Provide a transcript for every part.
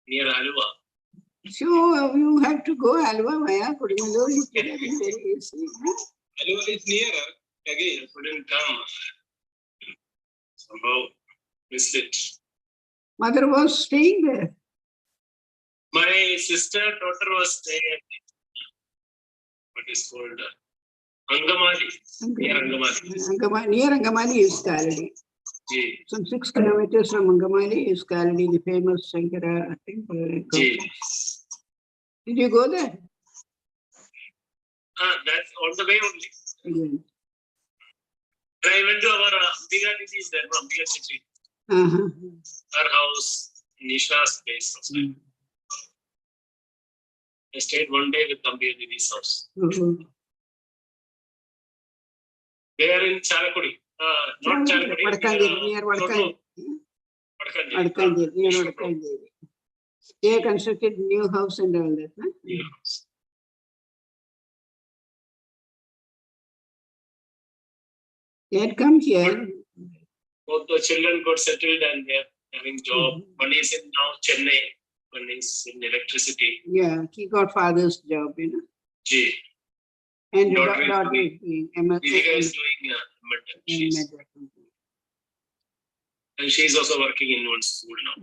near Alua. So you have to go Alua via Kodimallur. You could have been very easy. Alua is nearer. Again, I couldn't come. Somehow missed it. Mother was staying there. My sister, daughter was staying at what is called Angamali. Near Angamali. Near Angamali is Kaladi. Some 6 kilometers from Angamali is Kaladi, the famous Shankara temple. Did you go there? That's on the way only. Again. And I went to our Ambika Didi there, Ambika city. Her house, Nisha's place. I stayed one day with Ambika Didi's house. They are in Chalakudi. Not Chalakudi. Near Vadakandi. They have constructed new house and all that. Huh? New house. They had come here. Both the children got settled and they are having job. One is in now Chennai. One is in electricity. Yeah, he got father's job, you know. G. And daughter is doing Vidika is doing and she's also working in one school now.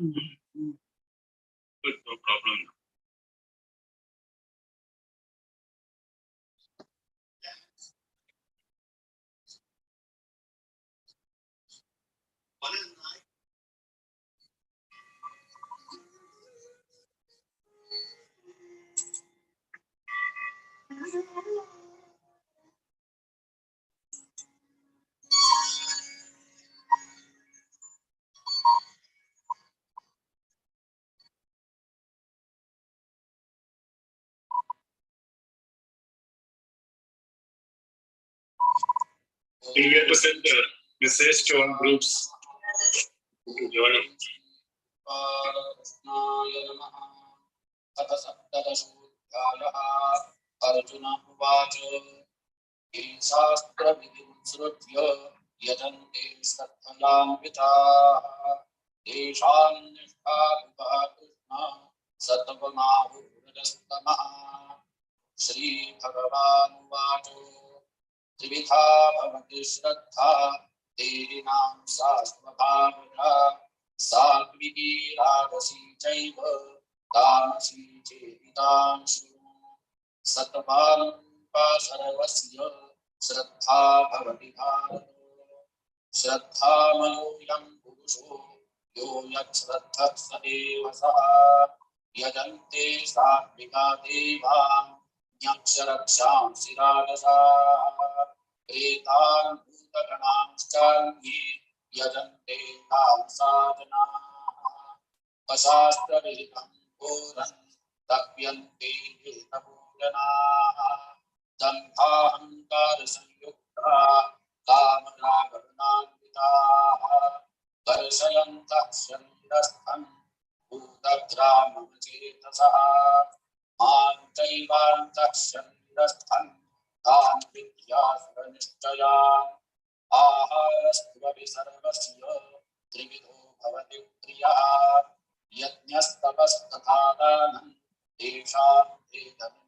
Good, no problem. You get to send the message to all groups. Join. Arjuna Uvacha Shastra Vidhim Srutya Yajante Sathalam Vita Deshan Nishta Krishna Satavamahu Rajastamaha Shri Bhagavan Uvacha Trivitha Bhavati Shraddha Terinam Sastvabhavata Salviki Ragasi Chaiva Tamasi Cheditam Shuru Satvalam Pasarvasya Shraddha Bhavati Bharata Shraddha Mayoyam Purusho Yo Yat Shraddha Sadeva Saha Yajante Satvika Devam Nyaksharakshan Siradasa Etan Bhutaganam Skalvi Yajante Kam Sadhana Kasastra Vidikam Puran Tapyante Hitapudana Dambhahankar Sanyukta Kamanavarnanvita Darshayantah Sharirastham Bhutagramamacetasaha Mantaivantah Sharirastham Tam Vidyasranishchayan Aharastvavi Sarvasya Trividho Bhavati Priyaha Yajnastapastathadanam Desham Vedanam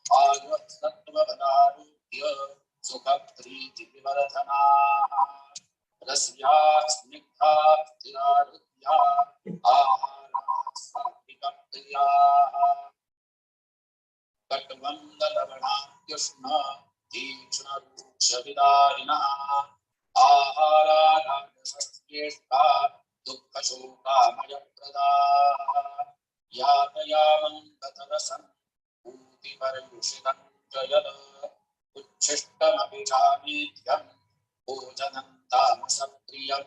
Ayat Sattva-Vanarudhya Sukha-Priti Vivardhana Rasya Snigdha Sthirarudhya Ahara Satvika-Priya Katvam-Dalavana-Yushna Tikshna-Ruksha-Vidarina Ahara Rajasastheshta Dukkha-Shoka-Maya-Prada Yatayamam-Gatarasam Bhuti-Parayushitam Jayada Uchishtam-Abhijanidhyam Bhojanam-Tamasapriyam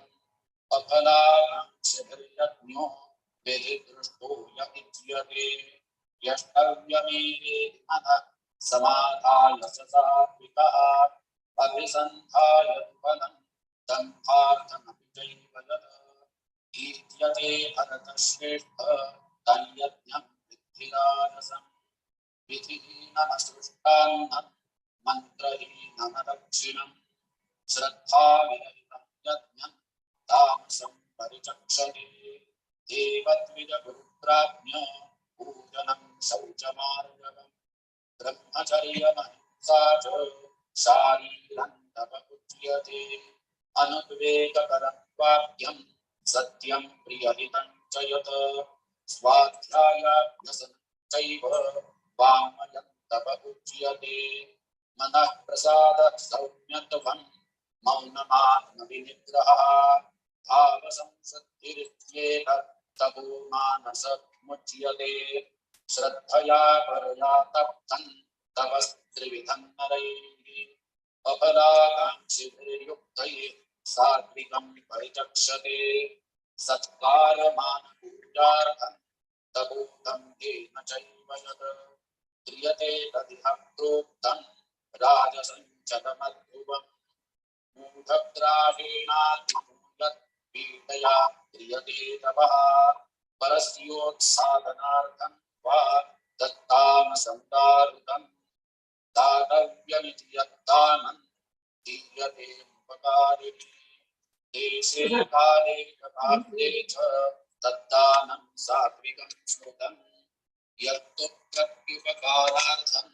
Papalanam Shadriratnyo Vedidrushto Yakityate Yashtavyamedhana Samadhaya Sasatvikaha Abhisandhaya Dupanam Dambhartanabhijayvayada Ityate Bharatashreshtha Talyajnam Vidhiranasam Vidhinamasushtanam Mantrahinamadakshinam Shraddha Vinayam Yajnam Tamasam Parichakshane देवद्विजगुरुप्राज्ञ पूजनं शौचमार्जवम् ब्रह्मचर्यमहिंसा च शारीरं तप उच्यते अनुद्वेगकरं वाक्यं सत्यं प्रियहितं च यत् स्वाध्यायाभ्यसनं चैव वाङ्मयं तप उच्यते मनः प्रसादः सौम्यत्वं मौनमात्मविनिग्रहः भावसंशुद्धिरित्येतत् तपो मानसमुच्यते श्रद्धया परया तप्तं तपस्त्रिविधं नरैः अफलाकाङ्क्षिभिर्युक्तैः सात्विकं परिचक्षते सत्कारमानपूजार्थं तपोतं येन चैव यत् क्रियते तदिह प्रोक्तं राजसञ्चलमध्रुवम् मूढग्राहेणातिमूलत् पीडया क्रियते तपः परस्योत्साधनार्थं वा दत्तामसंदारुतं दातव्यमिति यत्तानं दीयते उपकारिणी देशे काले पात्रे च तद्दानं सात्विकं स्मृतं यत्तु प्रत्युपकारार्थं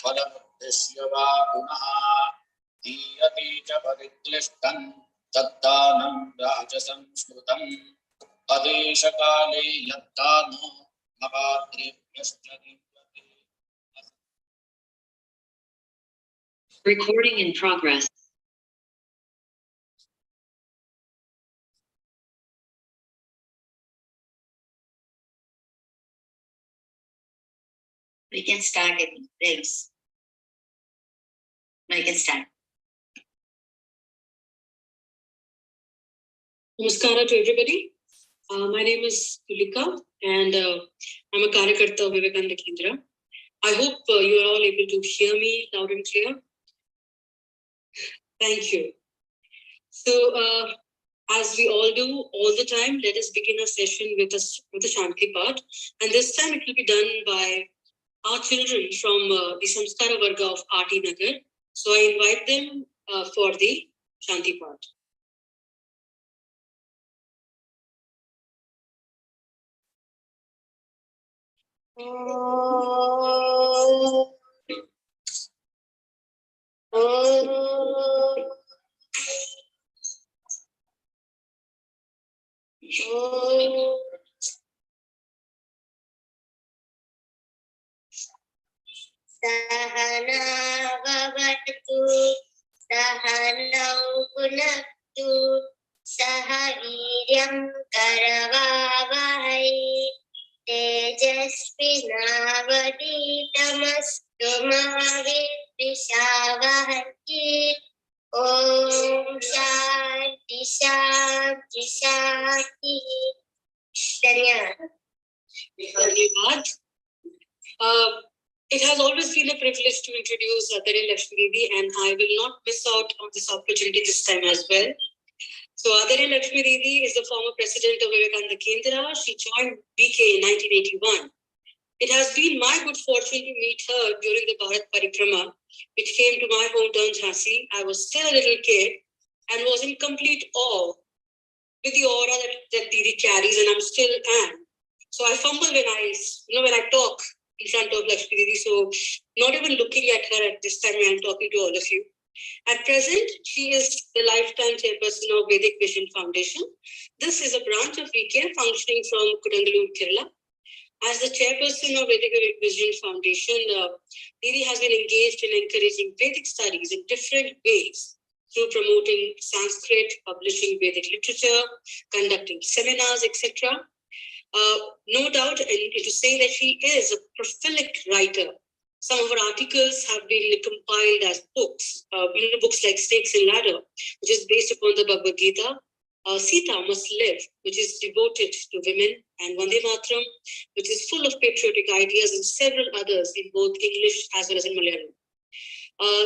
फलमुद्दिश्य वा पुनः दीयते च परिक्लिष्टं तद्दानं राजसं स्मृतम् अदेशकाले यत्तानो अपात्रेभ्यश्च दीयते। Recording in progress. We can start it, please. We can start. Namaskara to everybody. My name is Tulika and I'm a Karyakarta of Vivekananda Kendra. I hope you are all able to hear me loud and clear. Thank you. So, as we all do all the time, let us begin our session with a Shanti part. And this time it will be done by our children from the Samskara Varga of RT Nagar. So I invite them for the Shanti part. Sahanavavatu sahanau punaktu sahaviryam karavavahai tejasvinavaditamastu ma vidvishavahai. Om Shanti Shanti Shanti. Dhanyavad. It has always been a privilege to introduce Adari Lakshmi Didi, and I will not miss out on this opportunity this time as well. So Adari Lakshmi Didi is the former president of Vivekananda Kendra. She joined VK in 1981. It has been my good fortune to meet her during the Bharat Parikrama, which came to my hometown Jhansi. I was still a little kid and was in complete awe with the aura that Didi carries, and I'm still am. So I fumble when I talk in front of Lakshmi Didi. So not even looking at her at this time, I'm talking to all of you. At present, she is the lifetime chairperson of Vedic Vision Foundation. This is a branch of VK functioning from Kudangalur, Kerala. As the chairperson of Vedic Vision Foundation, Didi has been engaged in encouraging Vedic studies in different ways through promoting Sanskrit, publishing Vedic literature, conducting seminars, etc. No doubt, and to say that she is a prolific writer. Some of her articles have been compiled as books, books like Snakes and Ladder, which is based upon the Bhagavad Gita, Sita Must Live, which is devoted to women, and Vande Mataram, which is full of patriotic ideas, and several others in both English as well as in Malayalam.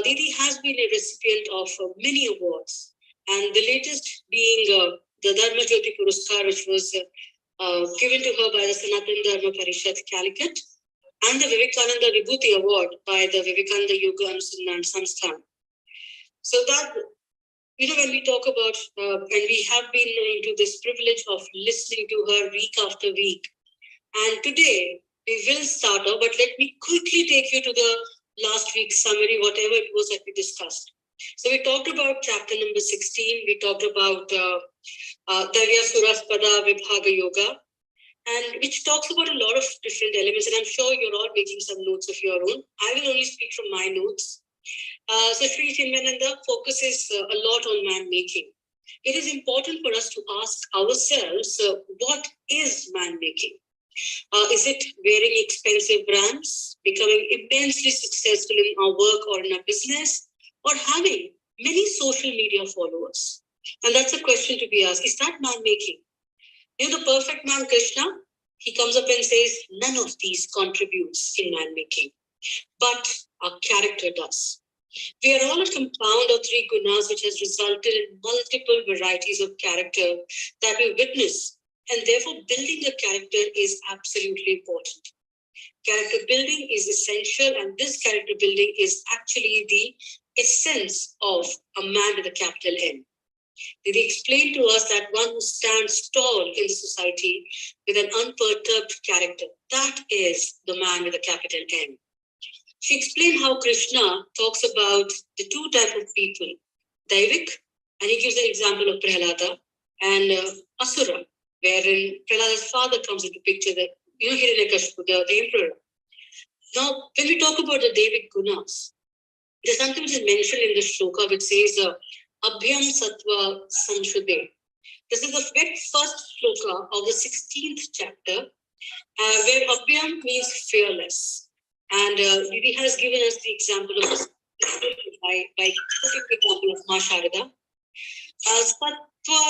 Didi has been a recipient of many awards, and the latest being the Dharma Jyoti Puruskar, which was given to her by the Sanatana Dharma Parishad, Calicut, and the Vivekananda Vibhuti Award by the Vivekananda Yoga Anusandhan Samsthan. So that when we talk about, and we have been into this privilege of listening to her week after week. And today we will start off, but let me quickly take you to the last week's summary, whatever it was that we discussed. So we talked about chapter number 16. We talked about Davya Suraspada Vibhaga Yoga, and which talks about a lot of different elements. And I'm sure you're all making some notes of your own. I will only speak from my notes. So Sri Chinmayananda focuses a lot on man-making. It is important for us to ask ourselves, what is man-making? Is it wearing expensive brands, becoming immensely successful in our work or in our business, or having many social media followers? And that's a question to be asked. Is that man-making? The perfect man, Krishna, he comes up and says, none of these contributes in man-making, but our character does. We are all a compound of three gunas, which has resulted in multiple varieties of character that we witness. And therefore, building a character is absolutely important. Character building is essential, and this character building is actually the essence of a man with a capital N. They explain to us that one who stands tall in society with an unperturbed character, that is the man with a capital N. She explained how Krishna talks about the two types of people, Daivik, and he gives an example of Prahlada, and Asura, wherein Prahlada's father comes into picture, that Hiranyakashipu, the emperor. Now, when we talk about the Daivik gunas, there's something which is mentioned in the shloka which says, Abhyam Sattva Samshude. This is the very first shloka of the 16th chapter, where Abhyam means fearless. And Didi has given us the example of this by putting the example of Ma Sharada. Sattva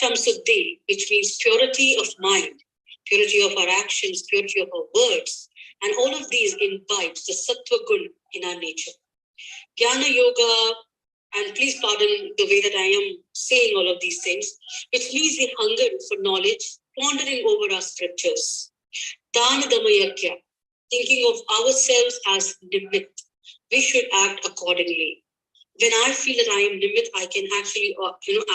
Shamsuddhi, which means purity of mind, purity of our actions, purity of our words. And all of these imbibes the Sattva Gun in our nature. Jnana Yoga, and please pardon the way that I am saying all of these things, which means the hunger for knowledge, pondering over our scriptures. Dana Damayakya, thinking of ourselves as nimit. We should act accordingly. When I feel that I am nimit, I can actually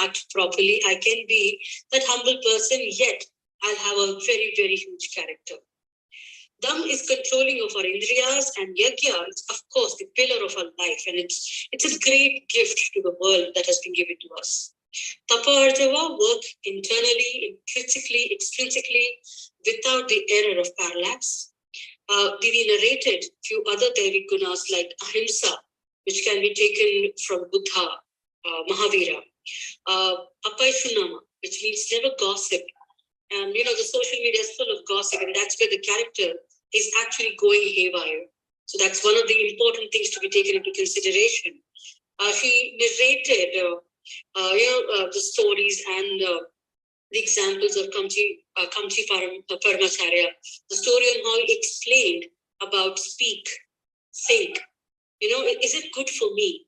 act properly. I can be that humble person, yet I'll have a very, very huge character. Dam is controlling of our indriyas, and yajna is, of course, the pillar of our life. And it's a great gift to the world that has been given to us. Tapa arjava, work internally, intrinsically, extrinsically, without the error of parallax. Didi narrated a few other Daivik gunas like ahimsa, which can be taken from Buddha, Mahavira. Apaishunama, which means never gossip. And the social media is full of gossip, and that's where the character is actually going haywire. So that's one of the important things to be taken into consideration. She narrated, the stories and the examples of Kamchi Paramacharya, the story on how he explained about speak, think. Is it good for me?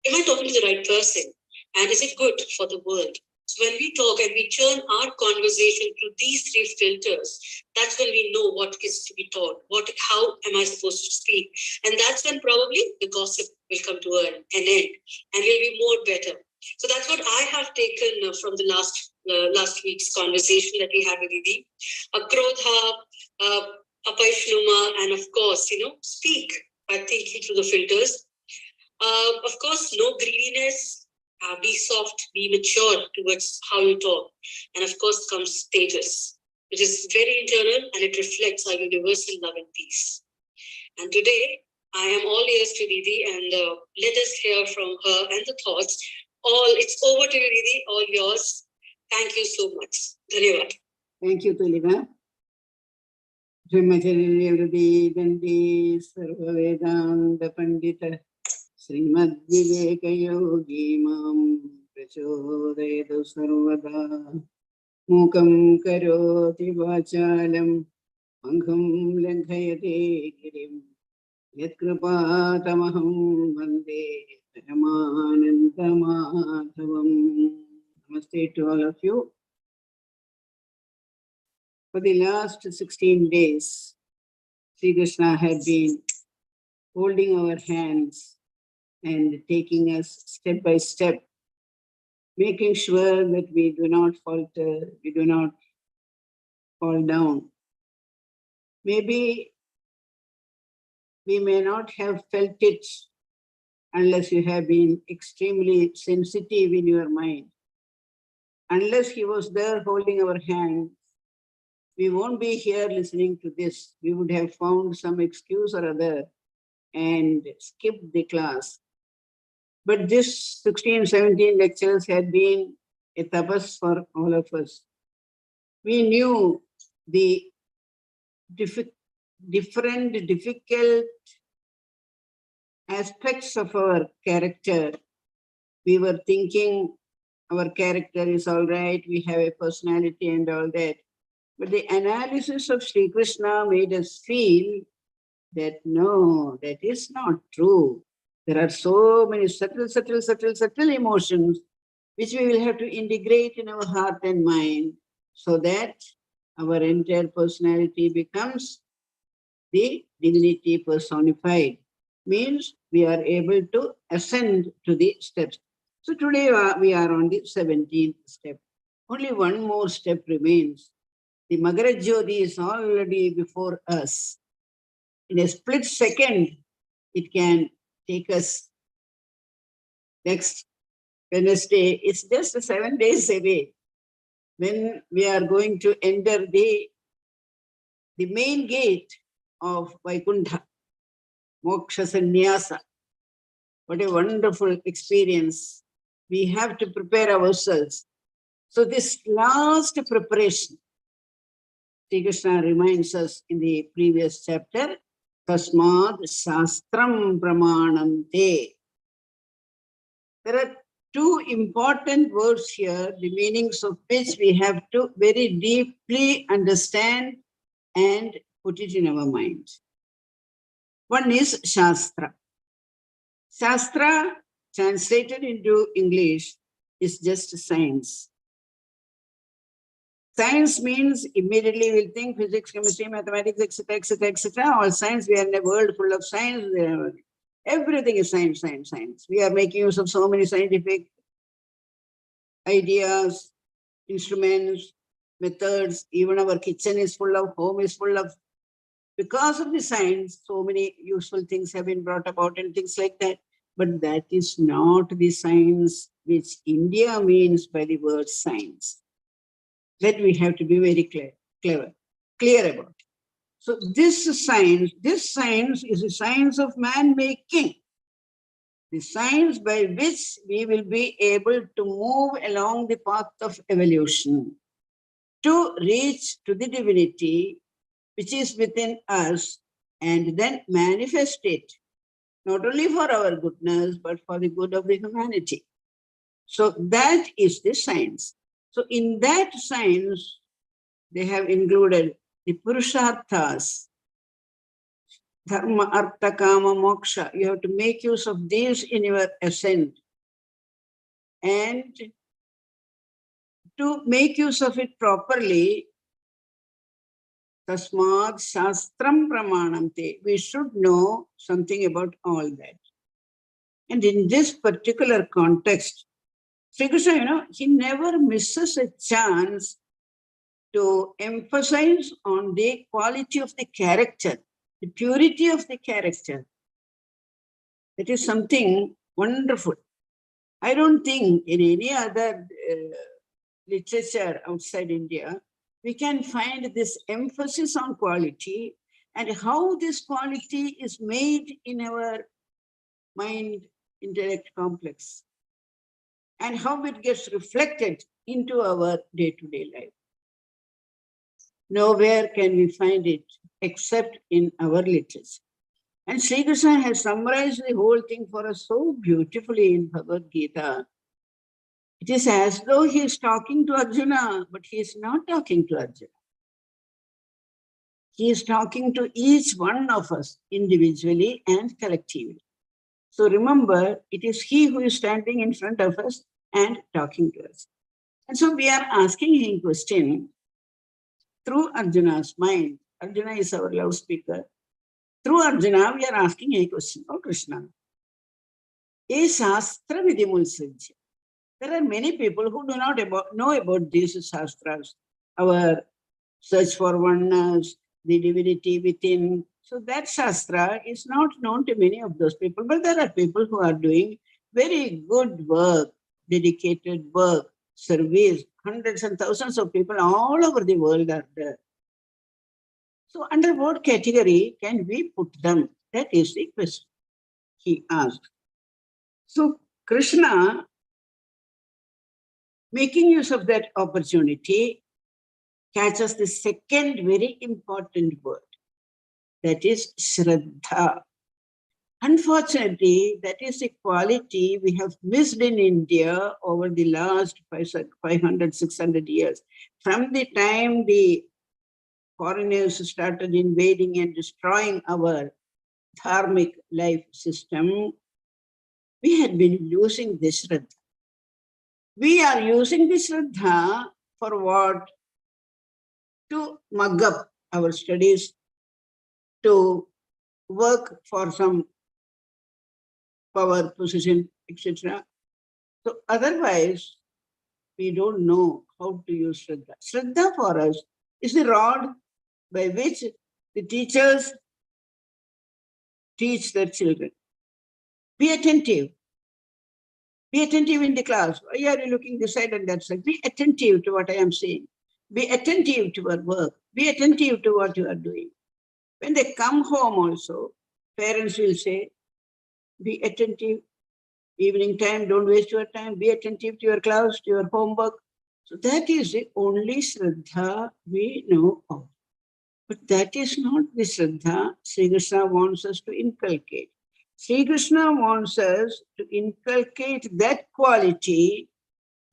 Am I talking to the right person? And is it good for the world? So when we talk and we turn our conversation through these three filters, that's when we know what is to be taught. How am I supposed to speak? And that's when probably the gossip will come to an end, and we'll be more better. So that's what I have taken from the last week's conversation that we had with Didi. Akrodha, Apaishnuma, and of course, speak by thinking through the filters. Of course, no greediness. Be soft, be mature towards how you talk. And of course comes Tejas, which is very internal, and it reflects our universal love and peace. And today, I am all ears to Didi, and let us hear from her and the thoughts. It's over to you, Didi, all yours. Thank you so much. Dhanyavad. Thank you, Tulima. Brahmacharya Vridi Dandi Sarva Vedanta Pandita Srimad Viveka Yogi Mam Prachodayatu Sarvada Mukam Karoti Vachalam Angham Langhayate Girim Yatkripa Tamaham Vande Paramananda Madhavam. Namaste to all of you. For the last 16 days, Sri Krishna had been holding our hands and taking us step by step, making sure that we do not falter, we do not fall down. Maybe we may not have felt it unless you have been extremely sensitive in your mind. Unless he was there holding our hand, we won't be here listening to this. We would have found some excuse or other and skipped the class. But this 16, 17 lectures had been a tapas for all of us. We knew the different difficult aspects of our character. We were thinking our character is all right, we have a personality and all that. But the analysis of Sri Krishna made us feel that no, that is not true. There are so many subtle emotions which we will have to integrate in our heart and mind so that our entire personality becomes the divinity personified. Means we are able to ascend to the steps. So today we are on the 17th step. Only one more step remains. The Magarajyoti is already before us. In a split second, it can take us next Wednesday. It's just 7 days away when we are going to enter the main gate of Vaikuntha, Moksha Sannyasa. What a wonderful experience. We have to prepare ourselves. So this last preparation, Sri Krishna reminds us in the previous chapter, Tasmad Shastram Pramanante. There are two important words here, the meanings of which we have to very deeply understand and put it in our minds. One is Shastra. Shastra, translated into English, is just science. Science means immediately we'll think physics, chemistry, mathematics, etc., etc., etc. All science, we are in a world full of science. Everything is science, science, science. We are making use of so many scientific ideas, instruments, methods. Even our kitchen is full of, home is full of. Because of the science, so many useful things have been brought about and things like that. But that is not the science which India means by the word science. That we have to be very clear about. So this science is a science of man-making. The science by which we will be able to move along the path of evolution to reach to the divinity which is within us and then manifest it, not only for our goodness, but for the good of the humanity. So that is the science. So in that science, they have included the Purusharthas, Dharma, Artha, Kama, Moksha. You have to make use of these in your ascent. And to make use of it properly, Tasmad Shastram Pramanante. We should know something about all that. And in this particular context, Sri Krishna, he never misses a chance to emphasize on the quality of the character, the purity of the character. That is something wonderful. I don't think in any other literature outside India, we can find this emphasis on quality and how this quality is made in our mind-intellect complex and how it gets reflected into our day-to-day life. Nowhere can we find it except in our literature. And Sri Krishna has summarized the whole thing for us so beautifully in Bhagavad Gita. It is as though he is talking to Arjuna, but he is not talking to Arjuna. He is talking to each one of us individually and collectively. So remember, it is he who is standing in front of us and talking to us. And so we are asking him a question through Arjuna's mind. Arjuna is our loudspeaker. Through Arjuna, we are asking a question. Oh, Krishna, E Shastra Vidimulsajya. There are many people who do not know about these Shastras. Our search for oneness, the divinity within. So that Shastra is not known to many of those people, but there are people who are doing very good work, dedicated work, service. Hundreds and thousands of people all over the world are there. So under what category can we put them? That is the question he asked. So Krishna, making use of that opportunity, catches the second very important word, that is Shraddha. Unfortunately, that is a quality we have missed in India over the last 500, 600 years. From the time the foreigners started invading and destroying our dharmic life system, we had been using this Shraddha. We are using this Shraddha for what? To mug up our studies, to work for some power, position, etc. So otherwise, we don't know how to use Shraddha. Shraddha for us is the rod by which the teachers teach their children. Be attentive. Be attentive in the class. Why are you looking this side and that side? Be attentive to what I am saying. Be attentive to your work. Be attentive to what you are doing. When they come home also, parents will say, be attentive. Evening time, don't waste your time. Be attentive to your class, to your homework. So that is the only Shraddha we know of. But that is not the Shraddha Sri Krishna wants us to inculcate. Sri Krishna wants us to inculcate that quality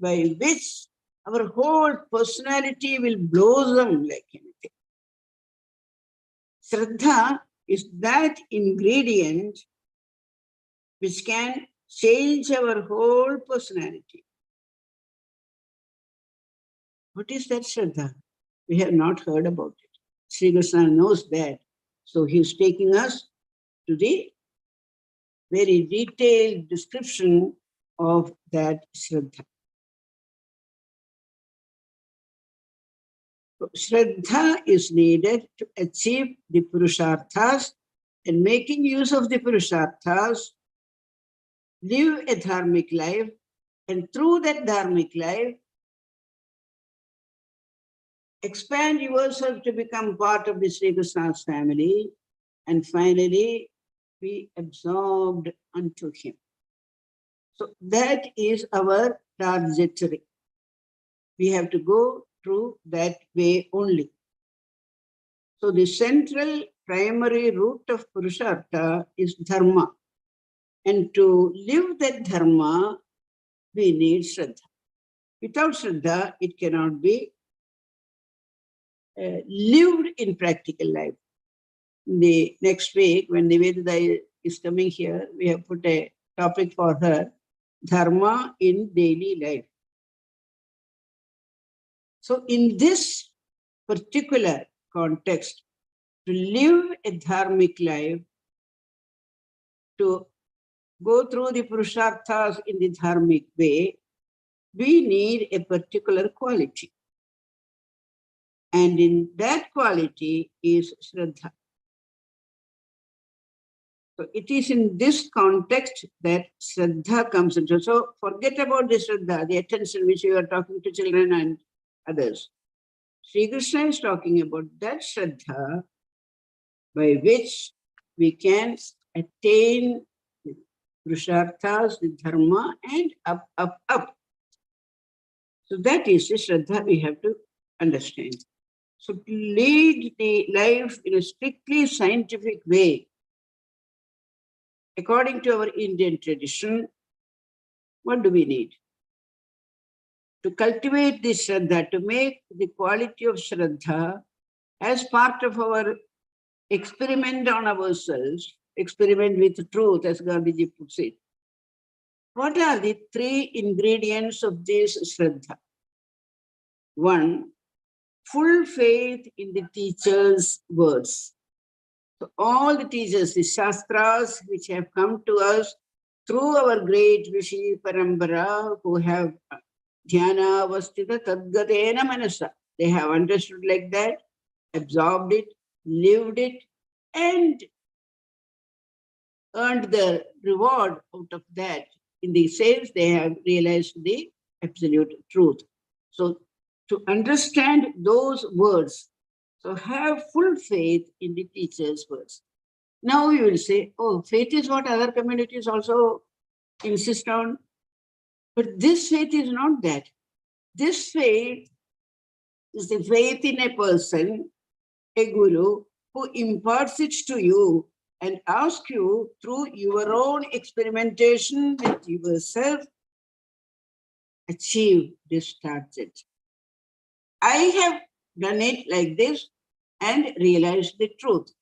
by which our whole personality will blossom like anything. Shraddha is that ingredient which can change our whole personality. What is that Shraddha? We have not heard about it. Sri Krishna knows that. So he is taking us to the very detailed description of that Shraddha. So, Shraddha is needed to achieve the Purusharthas, and making use of the Purusharthas, live a dharmic life, and through that dharmic life, expand yourself to become part of the Sri Krishna's family, and finally be absorbed unto him. So that is our trajectory. We have to go through that way only. So the central primary root of Purushartha is dharma. And to live that dharma, we need Shraddha. Without Shraddha, it cannot be lived in practical life. The next week, when Nivedita is coming here, we have put a topic for her, Dharma in daily life. So in this particular context, to live a dharmic life, to go through the Purusharthas in the dharmic way, we need a particular quality. And in that quality is Shraddha. So it is in this context that Shraddha comes into. So forget about the Shraddha, the attention which you are talking to children and others. Sri Krishna is talking about that Shraddha by which we can attain the Purusharthas, the Dharma, and up, up, up. So that is the Shraddha we have to understand. So to lead the life in a strictly scientific way, according to our Indian tradition, what do we need? To cultivate this Shraddha, to make the quality of Shraddha as part of our experiment on ourselves, experiment with truth, as Gandhiji puts it. What are the three ingredients of this Shraddha? One, full faith in the teacher's words. So all the teachers, the Shastras which have come to us, through our great Rishi Parambara who have dhyana avastita tadgatena manasa. They have understood like that, absorbed it, lived it, and earned the reward out of that. In the sense, they have realized the absolute truth. So, to understand those words, so have full faith in the teacher's words. Now you will say, oh, faith is what other communities also insist on. But this faith is not that. This faith is the faith in a person, a guru, who imparts it to you and asks you through your own experimentation with yourself, achieve this target. I have done it like this and realized the truth.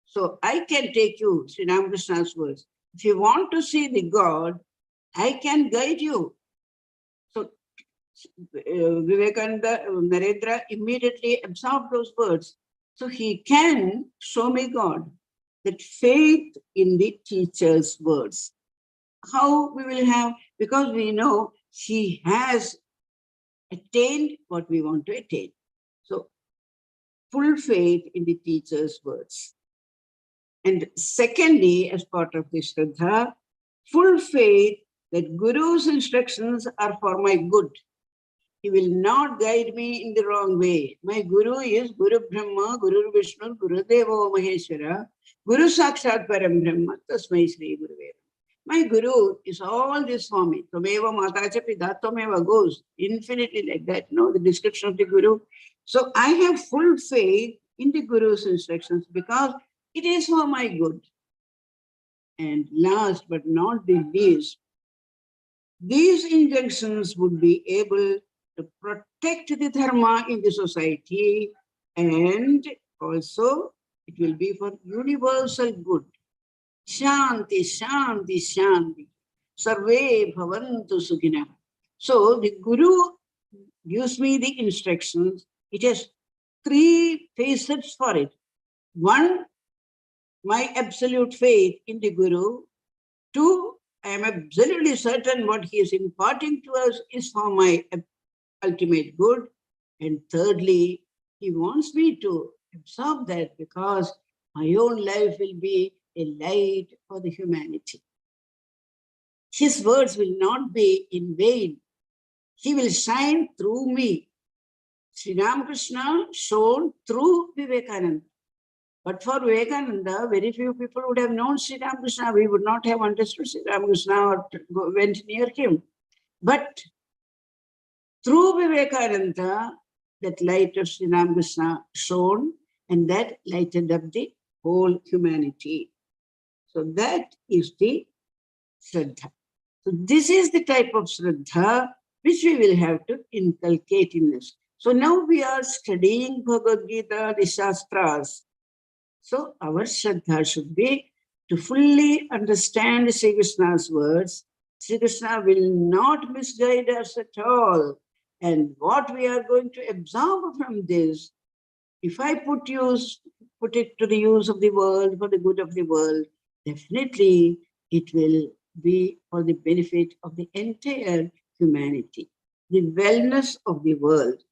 So I can take you, Sri Ramakrishna's words. If you want to see the God, I can guide you. So Vivekananda, Narendra immediately absorbed those words. So he can show me God. That faith in the teacher's words. How we will have, because we know he has attained what we want to attain. So full faith in the teacher's words. And secondly, as part of the Shraddha, full faith that Guru's instructions are for my good. He will not guide me in the wrong way. My Guru is Guru Brahma, Guru Vishnu, Guru Devo Maheshwara, Guru Sakshat Param Brahma, Tasmai Sri Guruve. My Guru is all this for me. Tameva Matacha Pidatameva goes infinitely like that. No, the description of the Guru. So I have full faith in the Guru's instructions because it is for my good. And last but not the least, these injunctions would be able to protect the dharma in the society, and also it will be for universal good. Shanti, Shanti, Shanti. Sarve bhavantu sukhina. So the Guru gives me the instructions. It has three facets for it. One, my absolute faith in the Guru. Two, I am absolutely certain what he is imparting to us is for my ultimate good. And thirdly, he wants me to absorb that because my own life will be a light for the humanity. His words will not be in vain. He will shine through me. Sri Ramakrishna shone through Vivekananda. But for Vivekananda, very few people would have known Sri Ramakrishna. We would not have understood Sri Ramakrishna or went near him. But through Vivekananda, that light of Sri Ramakrishna shone, and that lighted up the whole humanity. So that is the Shraddha. So this is the type of Shraddha which we will have to inculcate in us. So now we are studying Bhagavad Gita, the Shastras. So our Shraddha should be to fully understand Sri Krishna's words. Sri Krishna will not misguide us at all. And what we are going to absorb from this, if I put it to the use of the world, for the good of the world, definitely it will be for the benefit of the entire humanity, the wellness of the world.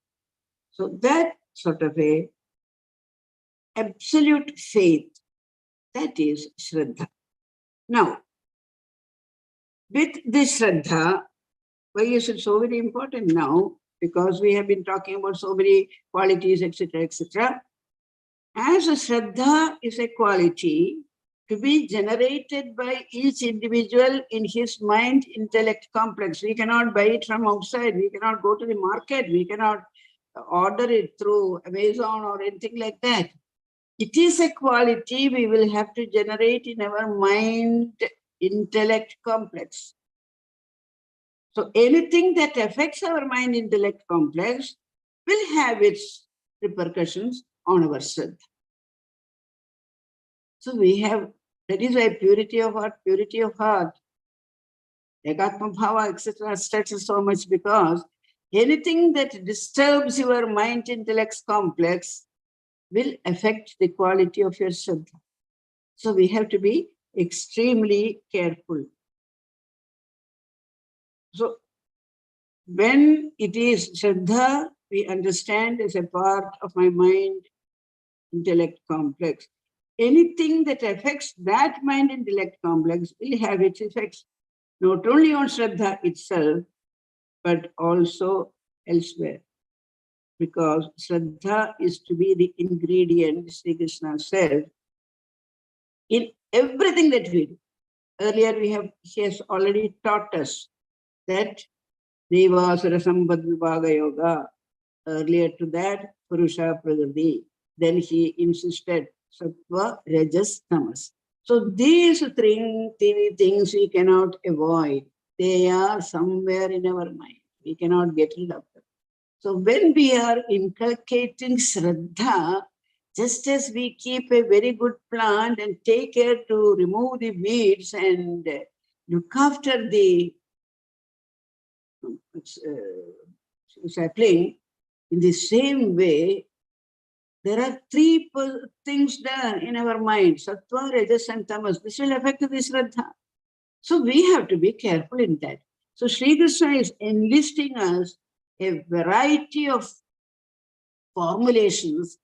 So that sort of a absolute faith, that is Shraddha. Now, with this Shraddha, why is it so very important now? Because we have been talking about so many qualities, etc., etc. As a Shraddha is a quality to be generated by each individual in his mind intellect complex. We cannot buy it from outside. We cannot go to the market. We cannot order it through Amazon or anything like that. It is a quality we will have to generate in our mind intellect complex. So anything that affects our mind intellect complex will have its repercussions on our Shraddha. So we have, that is why purity of heart, ekatma bhava, etc. stresses so much, because anything that disturbs your mind intellect complex will affect the quality of your Shraddha. So we have to be extremely careful. So when it is Shraddha, we understand as a part of my mind, intellect complex. Anything that affects that mind intellect complex will have its effects, not only on Shraddha itself, but also elsewhere. Because Shraddha is to be the ingredient, Sri Krishna said, in everything that we do. Earlier he has already taught us that Devasara Sambad Vibhaga Yoga. Earlier to that, Purusha Prakriti. Then he insisted Sattva, Rajas, Tamas. So these three things we cannot avoid. They are somewhere in our mind. We cannot get rid of them. So when we are inculcating Shraddha, just as we keep a very good plant and take care to remove the weeds and look after the sapling, in the same way, there are three things there in our mind, Sattva, Rajas and Tamas. This will affect the Shraddha. So we have to be careful in that. So Sri Krishna is enlisting us a variety of formulations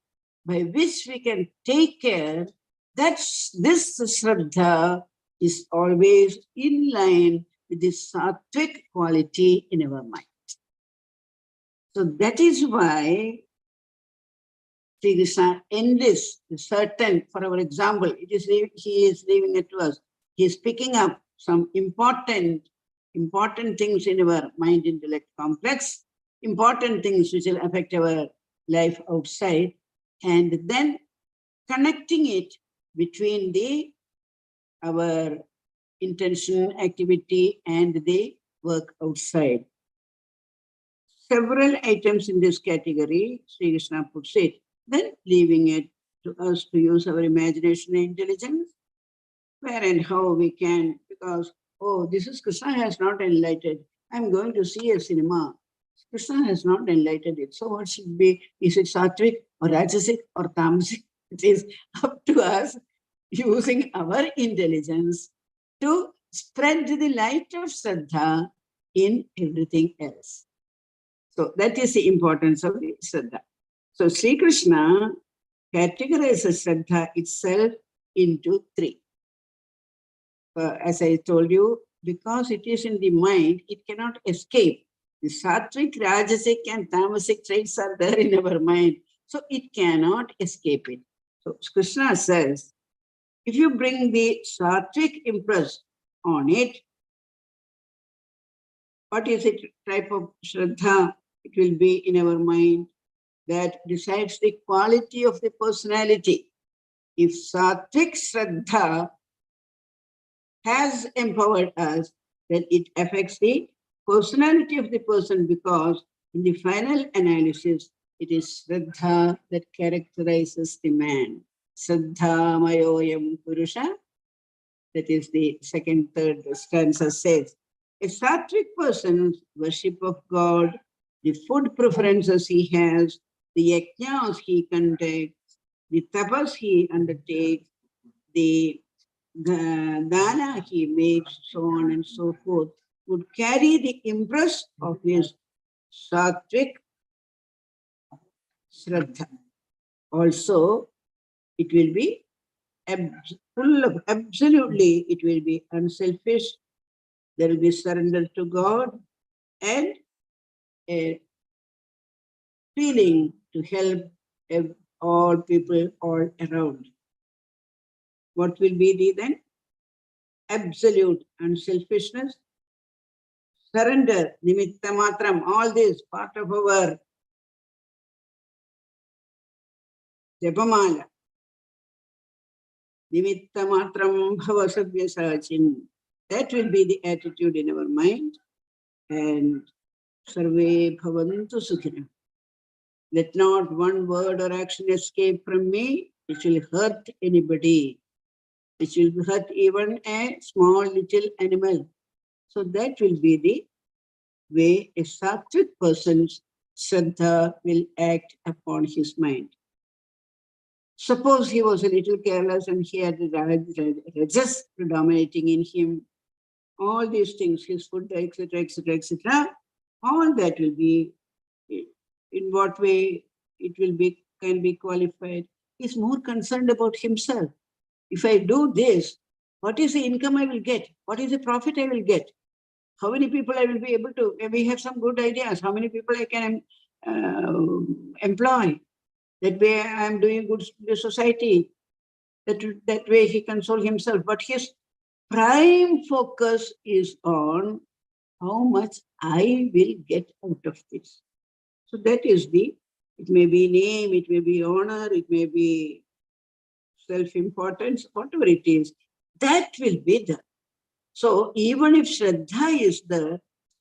by which we can take care that this Shraddha is always in line with the sattvic quality in our mind. So that is why Sri Krishna enlists certain, for our example, he is leaving it to us. He is picking up some important things in our mind intellect complex, important things which will affect our life outside, and then connecting it between our intention, activity, and the work outside. Several items in this category, Sri Krishna puts it, then leaving it to us to use our imagination and intelligence, where and how we can, because, oh, this is Krishna has not enlightened. I'm going to see a cinema. Krishna has not enlightened it. So what should be? Is it sattvic or rajasic or tamasic? It is up to us using our intelligence to spread the light of Shraddha in everything else. So that is the importance of the Shraddha. So Sri Krishna categorizes Shraddha itself into three. As I told you, because it is in the mind, it cannot escape. The sattvic, rajasic, and tamasic traits are there in our mind. So it cannot escape it. So Krishna says, if you bring the sattvic impress on it, what is it type of Shraddha it will be in our mind that decides the quality of the personality. If sattvic Shraddha has empowered us, then it affects the personality of the person, because in the final analysis, it is Shraddha that characterizes the man. Shraddha mayoyam purusha, that is the third stanza says. A sattvic person's worship of God, the food preferences he has, the yajnas he conducts, the tapas he undertakes, the dana he makes, so on and so forth, would carry the impress of his sattvic Shraddha. Also, it will be full of, absolutely, it will be unselfish. There will be surrender to God and a feeling to help all people all around. What will be the then? Absolute unselfishness, surrender, nimitta matram, all this part of our Japamala. Nimitta matram bhava sabhyasachin. That will be the attitude in our mind. And sarve bhavantu sukhina. Let not one word or action escape from me which will hurt anybody, which will hurt even a small little animal. So that will be the way a sattvic person's Shraddha will act upon his mind. Suppose he was a little careless and he had Rajas predominating in him, all these things, his food, etc., etc., etc., all that will be, in what way it will be, can be qualified. He's more concerned about himself. If I do this, what is the income I will get? What is the profit I will get? How many people I will be able to, maybe have some good ideas, how many people I can employ. That way I am doing good to the society. That way he consoles himself. But his prime focus is on how much I will get out of this. So that is it may be name, it may be honor, it may be self-importance, whatever it is, that will be there. So even if Shraddha is there,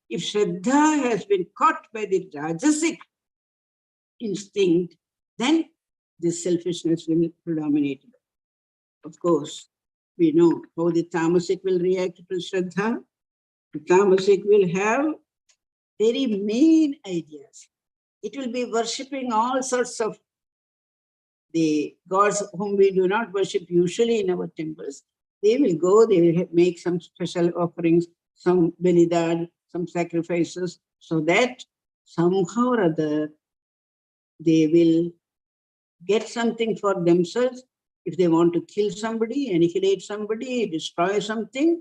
if Shraddha has been caught by the Rajasic instinct, then this selfishness will predominate. Of course, we know how the Tamasic will react to Shraddha. The Tamasic will have very mean ideas. It will be worshipping all sorts of the gods whom we do not worship usually in our temples. They will go, they will make some special offerings, some belidan, some sacrifices, so that somehow or other they will get something for themselves. If they want to kill somebody, annihilate somebody, destroy something,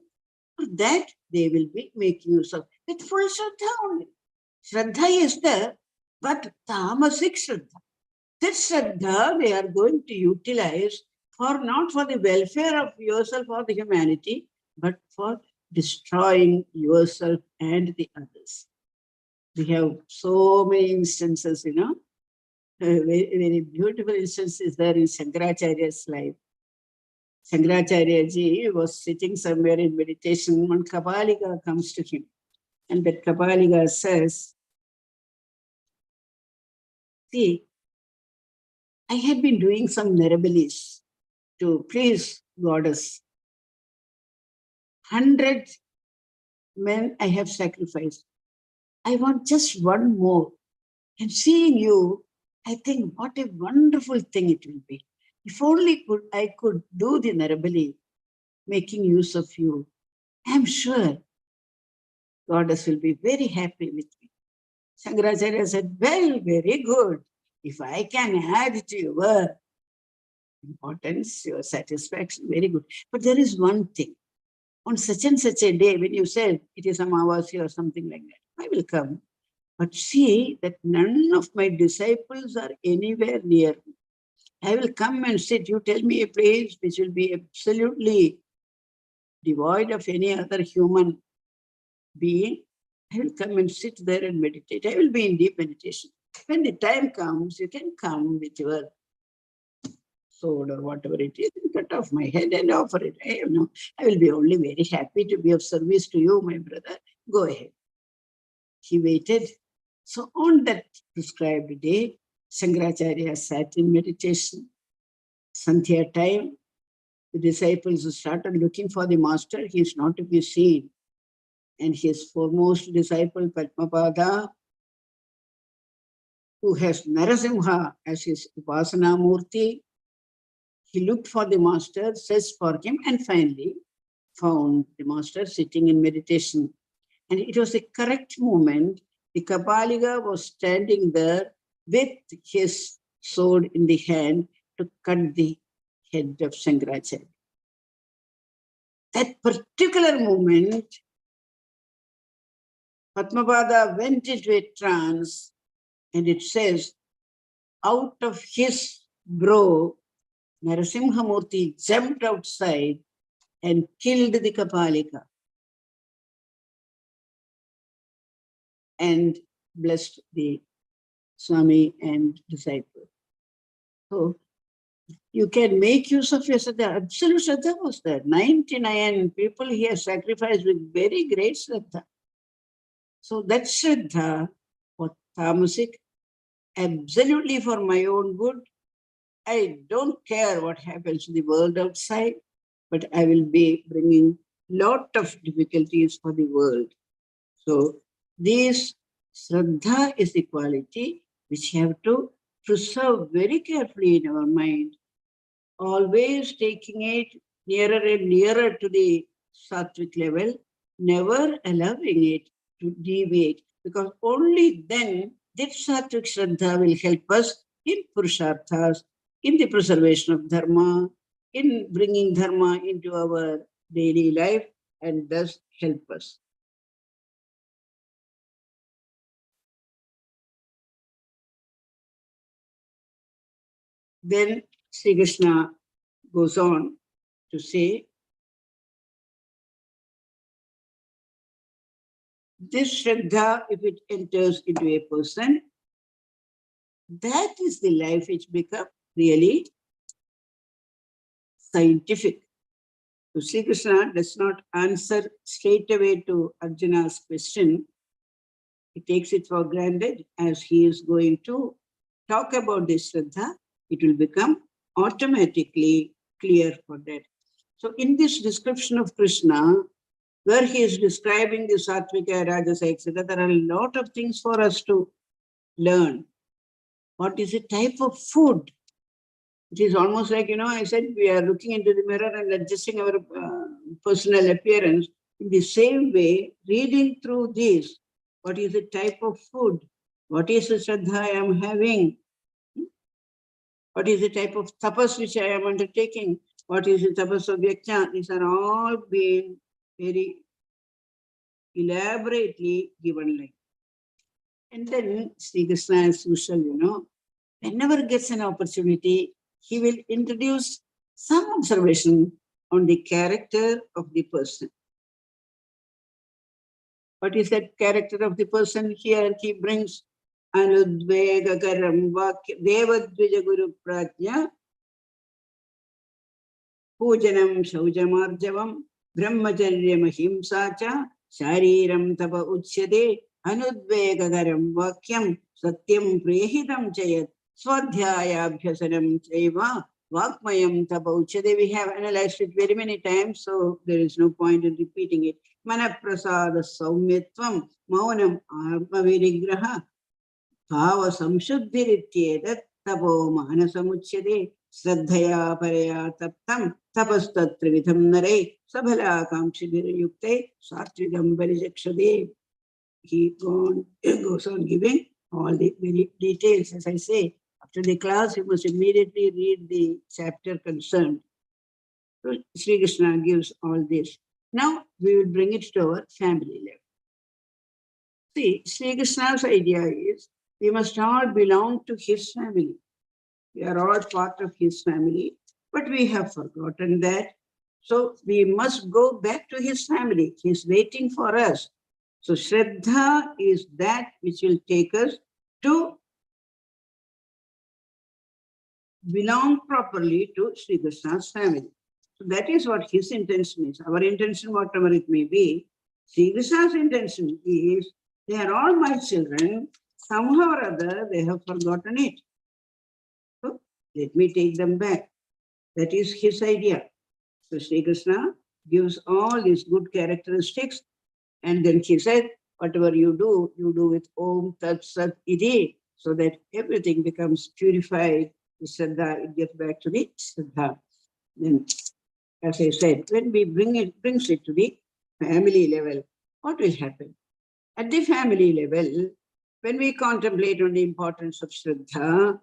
for that they will be making use of with full Shraddha only. Shraddha is there, but Tamasic Shraddha. That Shraddha they are going to utilize for not for the welfare of yourself or the humanity, but for destroying yourself and the others. We have so many instances, very, very beautiful instances there in Shankaracharya's life. Shankaracharya ji was sitting somewhere in meditation. One Kapalika comes to him, and that Kapalika says, see, I had been doing some mirabilis to please goddess. 100 men I have sacrificed. I want just one more. And seeing you, I think what a wonderful thing it will be. If only I could do the Narabali, making use of you, I am sure goddess will be very happy with me. Shankaracharya said, well, very good. If I can add to your importance, your satisfaction, very good. But there is one thing. On such and such a day, when you said it is Amavasya or something like that, I will come. But see that none of my disciples are anywhere near me. I will come and sit. You tell me a place which will be absolutely devoid of any other human being. I will come and sit there and meditate. I will be in deep meditation. When the time comes, you can come with your sword or whatever it is and cut off my head and offer it. I will be only very happy to be of service to you, my brother. Go ahead. He waited. So on that prescribed day, Shankaracharya sat in meditation. Sandhya time, the disciples started looking for the master. He is not to be seen. And his foremost disciple, Padmapada, who has Narasimha as his Upasana Murti, he looked for the master, searched for him, and finally found the master sitting in meditation. And it was the correct moment. The Kapalika was standing there with his sword in the hand to cut the head of Shankaracharya. That particular moment, Padmapada went into a trance, and it says, out of his brow, Narasimhamurti jumped outside and killed the Kapalika and blessed the Swami and disciple. So you can make use of your Shraddha. Absolute Shraddha was there. 99 people he has sacrificed with very great Shraddha. So that Shraddha was Tamasic, absolutely for my own good. I don't care what happens to the world outside, but I will be bringing lot of difficulties for the world. So this Shraddha is the quality which you have to preserve very carefully in our mind, always taking it nearer and nearer to the sattvic level, never allowing it to deviate, because only then this sattvic shraddha will help us in purusharthas, in the preservation of dharma, in bringing dharma into our daily life, and thus help us. Then Sri Krishna goes on to say, this Shraddha, if it enters into a person, that is the life which becomes really scientific. So Sri Krishna does not answer straight away to Arjuna's question. He takes it for granted. As he is going to talk about this Shraddha, it will become automatically clear for that. So in this description of Krishna, where he is describing the Sattvika, Rajasa, etc., there are a lot of things for us to learn. What is the type of food? It is almost like, I said, we are looking into the mirror and adjusting our personal appearance. In the same way, reading through this, what is the type of food? What is the Shraddha I am having? What is the type of tapas which I am undertaking? What is the tapas of Yakya? These are all being very elaborately given like. And then Sri Krishna, as usual, whenever gets an opportunity, he will introduce some observation on the character of the person. What is that character of the person? Here he brings Anudvegakaram Vakya Devadvija Guru Prajna Pujanam Shaujamarjavam Brahmacharya Mahimsacha Shariram Tapa Uchyade Anudvegakaram Vakyam Satyam Prehitam Chayat Swadhyayabhyasanam Chaiva Vakmayam Tapa Uchyade. We have analyzed it very many times, so there is no point in repeating it. Manaprasada Saumyatvam Maunam Atmavirigraha Bhava Samshuddhirityedat Tapo Mahanasamuchyade Shraddhaya Paraya Taptam Tapastatrividham Nare Sabhala Kamshibhirayukte Satvidam Varijakshade. He goes on giving all the very details. As I say, after the class, you must immediately read the chapter concerned. So Sri Krishna gives all this. Now we will bring it to our family level. See, Sri Krishna's idea is we must all belong to his family. We are all part of his family, but we have forgotten that. So we must go back to his family. He's waiting for us. So Shraddha is that which will take us to belong properly to Sri Krishna's family. So that is what his intention is. Our intention, whatever it may be, Sri Krishna's intention is, they are all my children. Somehow or other, they have forgotten it. So let me take them back. That is his idea. So Sri Krishna gives all these good characteristics. And then he said, whatever you do with Om Tat Sat Iti, so that everything becomes purified. The Shraddha, it gets back to the Shraddha. Then, as I said, when we brings it to the family level, what will happen? At the family level, when we contemplate on the importance of Shraddha,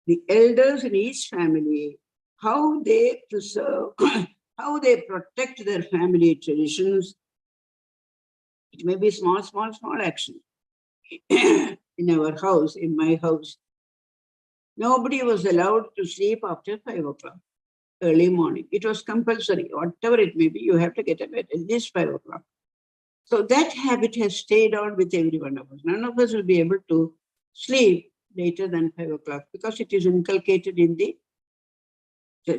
the elders in each family, how they preserve, how they protect their family traditions. It may be small action. In our house, in my house, nobody was allowed to sleep after 5 o'clock, early morning. It was compulsory. Whatever it may be, you have to get up at least 5 o'clock. So that habit has stayed on with every one of us. None of us will be able to sleep later than 5 o'clock because it is inculcated in the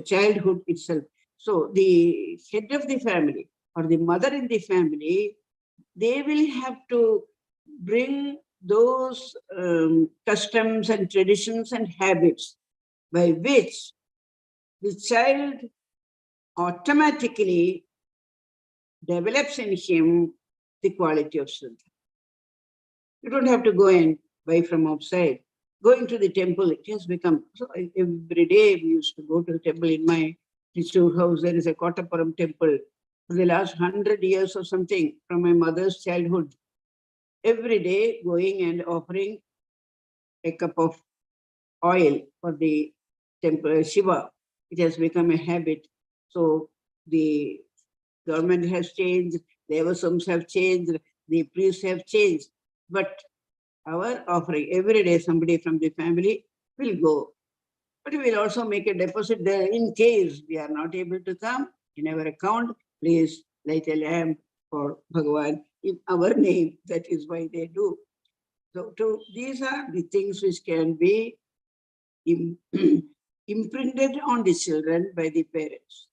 childhood itself. So the head of the family or the mother in the family, they will have to bring those customs and traditions and habits by which the child automatically develops in him the quality of Shraddha. You don't have to go and buy from outside. Going to the temple, it has become, so every day we used to go to the temple. In my Thrissur house, there is a Kottapuram temple. for the last 100 years or something, from my mother's childhood, every day going and offering a cup of oil for the temple Shiva. It has become a habit. So the government has changed, the Evasams have changed, the priests have changed. But our offering, every day somebody from the family will go. But we will also make a deposit there in case we are not able to come. In our account, please light a lamp for Bhagavan in our name. That is why they do. So these are the things which can be imprinted on the children by the parents.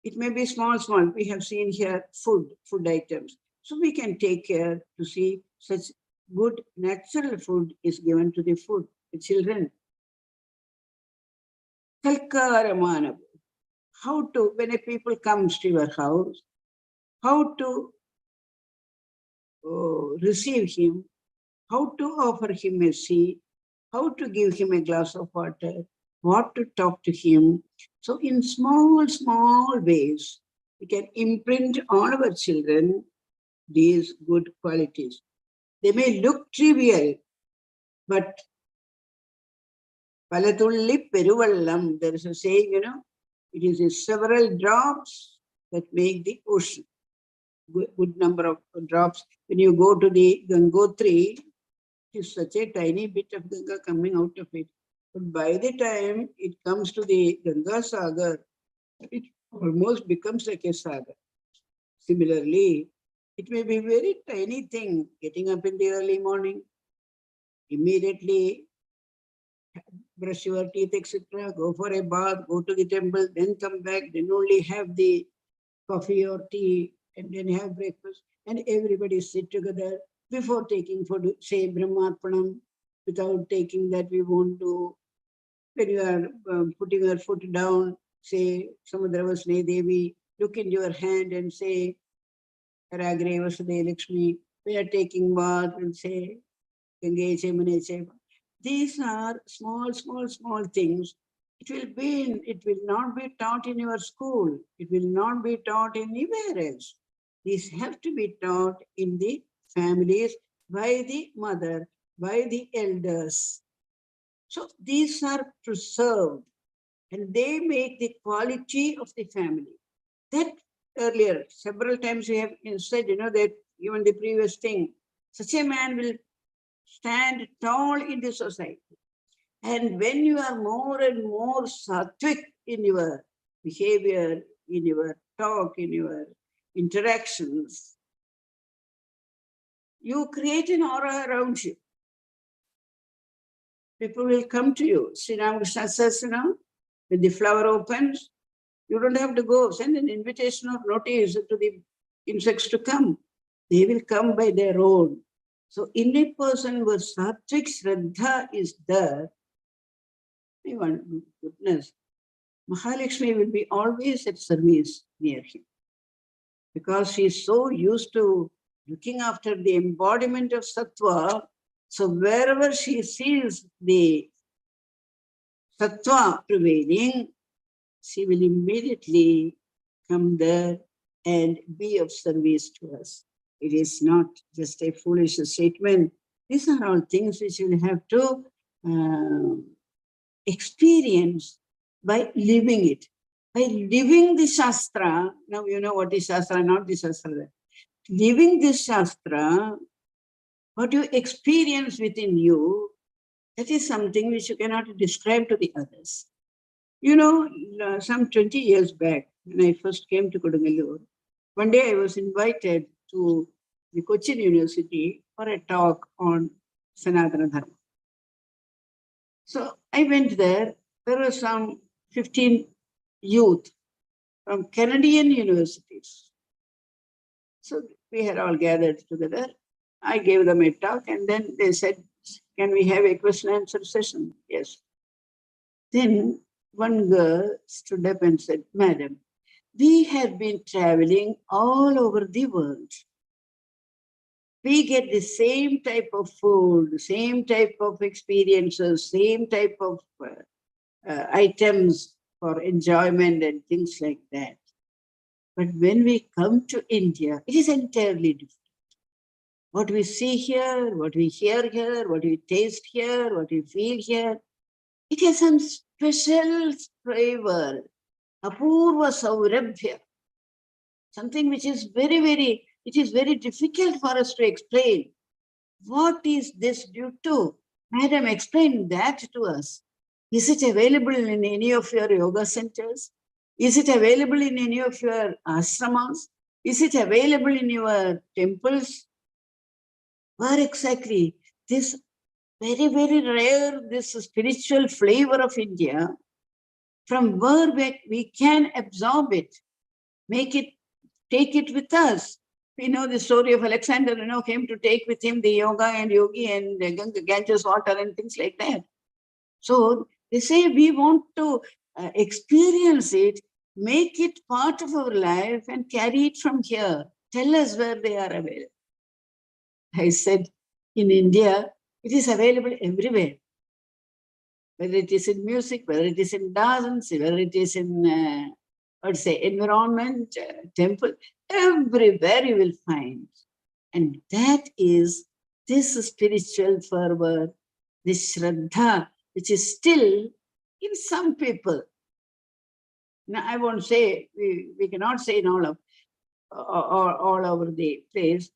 It may be small. We have seen here food items. So we can take care to see such good natural food is given to the children. How to, when a people comes to your house, how to receive him, how to offer him a seat, how to give him a glass of water, what to talk to him. So in small ways, we can imprint on our children these good qualities. They may look trivial, but Palatulli Peruvallam, there is a saying, it is several drops that make the ocean. Good number of drops. When you go to the Gangotri, it is such a tiny bit of Ganga coming out of it. But by the time it comes to the Ganga Sagar, it almost becomes like a sagar. Similarly, it may be very tiny thing, getting up in the early morning, immediately brush your teeth, etc., go for a bath, go to the temple, then come back, then only have the coffee or tea, and then have breakfast, and everybody sit together before taking food, say Brahmarpanam. Without taking that, we won't do. When you are putting your foot down, say Samudravasne Devi, look in your hand and say Ragre Vasudhe Lakshmi. We are taking bath and say Gange Chemane Cheva. These are small things. It will not be taught in your school. It will not be taught anywhere else. These have to be taught in the families by the mother, by the elders. So these are preserved and they make the quality of the family. That earlier, several times we have said, that even the previous thing, such a man will stand tall in the society. And when you are more and more sattvic in your behavior, in your talk, in your interactions, you create an aura around you. People will come to you. Sri Ramakrishna says, when the flower opens, you don't have to go send an invitation or notice to the insects to come. They will come by their own. So in a person where sattvic shraddha is there, goodness, Mahalakshmi will be always at service near him. Because she is so used to looking after the embodiment of sattva, so wherever she sees the sattva prevailing, she will immediately come there and be of service to us. It is not just a foolish statement. These are all things which you will have to experience by living it. By living the Shastra, now you know what is Shastra, not the Shastra. Living this Shastra, what you experience within you, that is something which you cannot describe to the others. Some 20 years back, when I first came to Kodungalur, one day I was invited to the Cochin University for a talk on Sanatana Dharma. So I went there. There were some 15 youth from Canadian universities. So we had all gathered together. I gave them a talk and then they said, can we have a question and answer session? Yes. Then one girl stood up and said, Madam, we have been traveling all over the world. We get the same type of food, same type of experiences, same type of items for enjoyment and things like that. But when we come to India, it is entirely different. What we see here, what we hear here, what we taste here, what we feel here, it has some special flavor, apurva saurabhya, something which is it is very difficult for us to explain. What is this due to? Madam, explain that to us. Is it available in any of your yoga centers? Is it available in any of your ashramas? Is it available in your temples? Where exactly? This very rare, this spiritual flavor of India, from where we can absorb it, make it, take it with us. We know the story of Alexander, came to take with him the yoga and yogi and Ganges water and things like that. So they say we want to experience it, make it part of our life and carry it from here. Tell us where they are available. I said, in India, it is available everywhere. Whether it is in music, whether it is in dance, whether it is in, environment, temple, everywhere you will find. And that is this spiritual fervor, this Shraddha, which is still in some people. Now, I won't say, we cannot say in all over the place.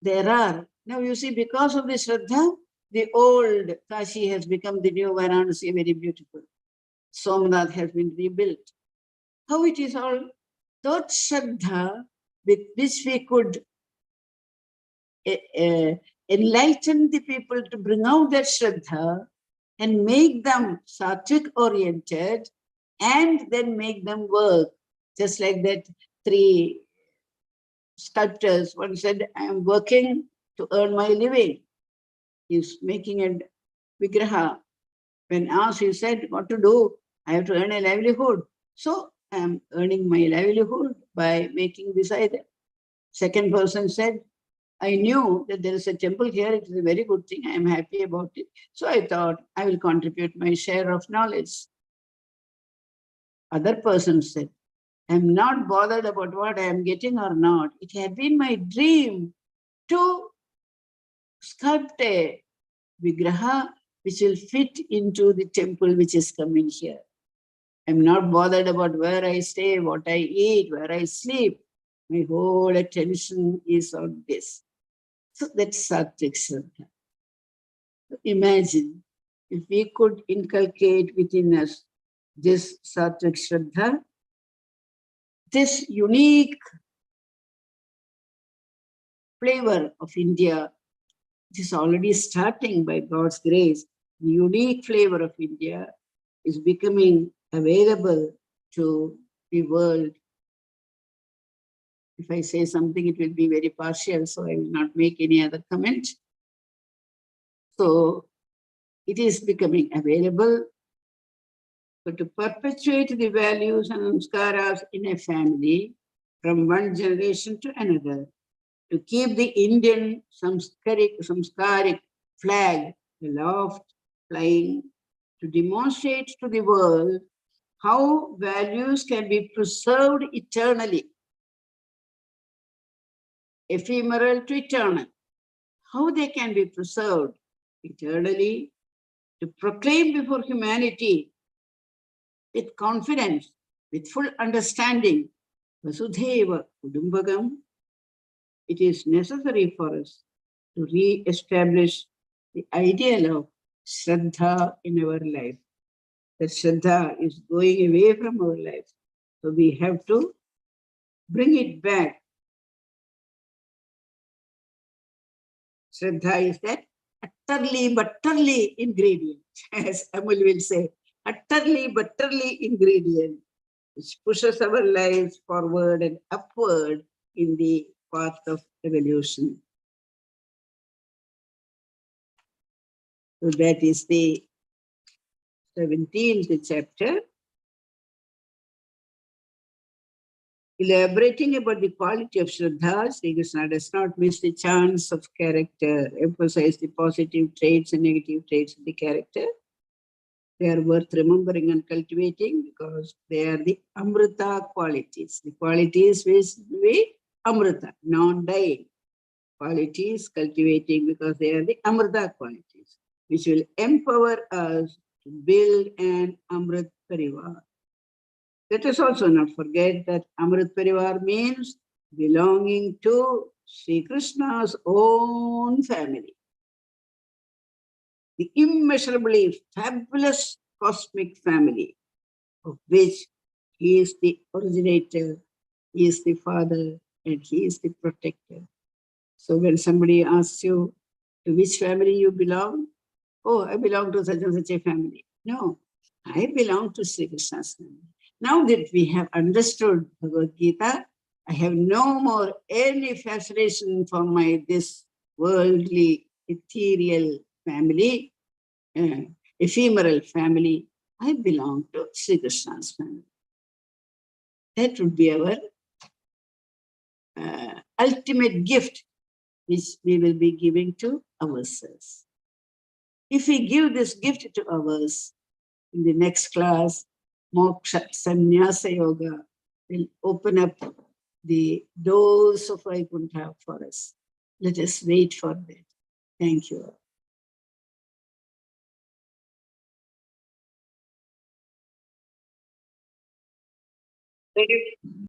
There are. Now, you see, because of the Shraddha, the old Kashi has become the new Varanasi, very beautiful. Somnath has been rebuilt. How it is all? That Shraddha with which we could enlighten the people to bring out that Shraddha and make them sattvic oriented and then make them work. Just like that 3 sculptors, one said, I am working to earn my living. He's making a vigraha. When asked, he said, what to do? I have to earn a livelihood. So I am earning my livelihood by making this item. Second person said, I knew that there is a temple here. It is a very good thing. I am happy about it. So I thought I will contribute my share of knowledge. Other person said, I am not bothered about what I am getting or not. It had been my dream to sculpt a vigraha which will fit into the temple which is coming here. I'm not bothered about where I stay, what I eat, where I sleep. My whole attention is on this. So that's Sattvic Shraddha. Imagine if we could inculcate within us this Sattvic Shraddha, this unique flavor of India. It is already starting by God's grace. The unique flavor of India is becoming available to the world. If I say something, it will be very partial, so I will not make any other comment. So it is becoming available. But to perpetuate the values and samskaras in a family from one generation to another, to keep the Indian samskaric flag aloft, flying, to demonstrate to the world how values can be preserved eternally, ephemeral to eternal, how they can be preserved eternally, to proclaim before humanity with confidence, with full understanding, Vasudhaiva Kudumbakam. It is necessary for us to re-establish the ideal of Shraddha in our life. That Shraddha is going away from our life. So we have to bring it back. Shraddha is that utterly butterly ingredient, as Amul will say, utterly butterly ingredient, which pushes our lives forward and upward in the path of evolution. So that is the 17th chapter. Elaborating about the quality of Shraddha, Sri Krishna does not miss the chance of character, emphasize the positive traits and negative traits of the character. They are worth remembering and cultivating because they are the amrita qualities. The qualities which we amrita, non-dying qualities, cultivating because they are the amrita qualities, which will empower us to build an amrit parivar. Let us also not forget that amrit parivar means belonging to Sri Krishna's own family. The immeasurably fabulous cosmic family of which he is the originator, he is the father, and he is the protector. So when somebody asks you to which family you belong, oh, I belong to such and such a family. No, I belong to Sri Krishna's family. Now that we have understood Bhagavad Gita, I have no more any fascination for this worldly, ethereal family, ephemeral family. I belong to Sri Krishna's family. That would be our ultimate gift, which we will be giving to ourselves. If we give this gift to ours, in the next class, Moksha Sannyasa Yoga will open up the doors of Vaikuntha for us. Let us wait for that. Thank you. Thank you.